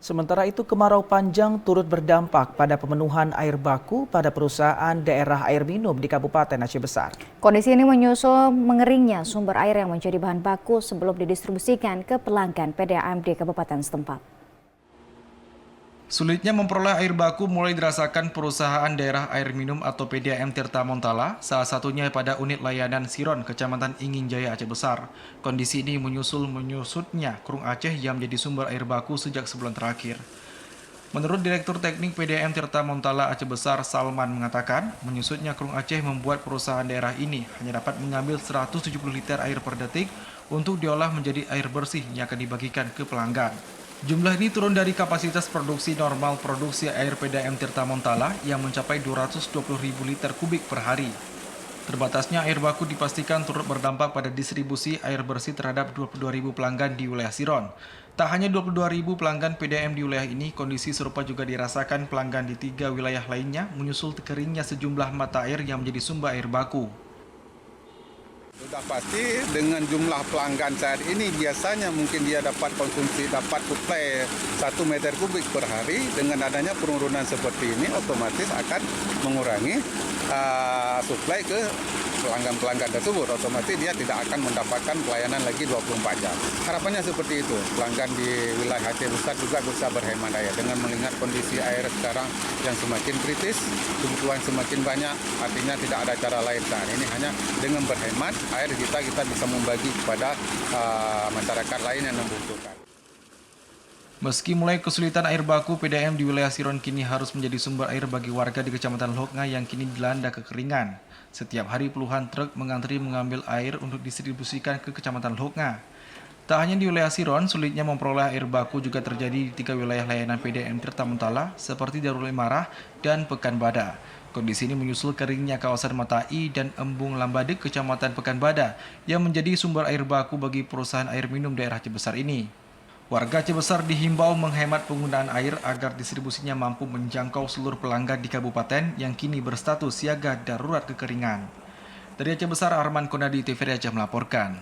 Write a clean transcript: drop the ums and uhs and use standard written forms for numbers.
Sementara itu, kemarau panjang turut berdampak pada pemenuhan air baku pada perusahaan daerah air minum di Kabupaten Aceh Besar. Kondisi ini menyusul mengeringnya sumber air yang menjadi bahan baku sebelum didistribusikan ke pelanggan PDAM di Kabupaten setempat. Sulitnya memperoleh air baku mulai dirasakan perusahaan daerah air minum atau PDAM Tirta Montala, salah satunya pada unit layanan Siron, Kecamatan Ingin Jaya, Aceh Besar. Kondisi ini menyusul menyusutnya Krung Aceh yang menjadi sumber air baku sejak sebulan terakhir. Menurut Direktur Teknik PDAM Tirta Montala Aceh Besar, Salman mengatakan, menyusutnya Krung Aceh membuat perusahaan daerah ini hanya dapat mengambil 170 liter air per detik untuk diolah menjadi air bersih yang akan dibagikan ke pelanggan. Jumlah ini turun dari kapasitas produksi normal produksi air PDAM Tirta Montala yang mencapai 220.000 liter kubik per hari. Terbatasnya air baku dipastikan turut berdampak pada distribusi air bersih terhadap 22.000 pelanggan di wilayah Siron. Tak hanya 22.000 pelanggan PDAM di wilayah ini, kondisi serupa juga dirasakan pelanggan di 3 wilayah lainnya menyusul keringnya sejumlah mata air yang menjadi sumber air baku. Sudah pasti dengan jumlah pelanggan saat ini biasanya mungkin dia dapat suplai 1 meter kubik per hari. Dengan adanya penurunan seperti ini otomatis akan mengurangi suplai ke pelanggan-pelanggan tersebut. Otomatis dia tidak akan mendapatkan pelayanan lagi 24 jam. Harapannya seperti itu. Pelanggan di wilayah Aceh Besar juga bisa berhemat air. Dengan melihat kondisi air sekarang yang semakin kritis, kebutuhan semakin banyak, artinya tidak ada cara lain saat ini hanya dengan berhemat air kita bisa membagi kepada masyarakat lain yang membutuhkan. Meski mulai kesulitan air baku, PDAM di wilayah Siron kini harus menjadi sumber air bagi warga di Kecamatan Loknga yang kini dilanda kekeringan. Setiap hari puluhan truk mengantri mengambil air untuk distribusikan ke Kecamatan Loknga. Tak hanya di wilayah Siron, sulitnya memperoleh air baku juga terjadi di 3 wilayah layanan PDAM Tirta Montala seperti Darul Imarah dan Pekanbada. Kondisi ini menyusul keringnya kawasan Matai dan Embung Lambadek, Kecamatan Pekanbada, yang menjadi sumber air baku bagi perusahaan air minum daerah Aceh Besar ini. Warga Aceh Besar dihimbau menghemat penggunaan air agar distribusinya mampu menjangkau seluruh pelanggan di kabupaten yang kini berstatus siaga darurat kekeringan. Dari Aceh Besar, Arman Konadi, TVRI Aceh melaporkan.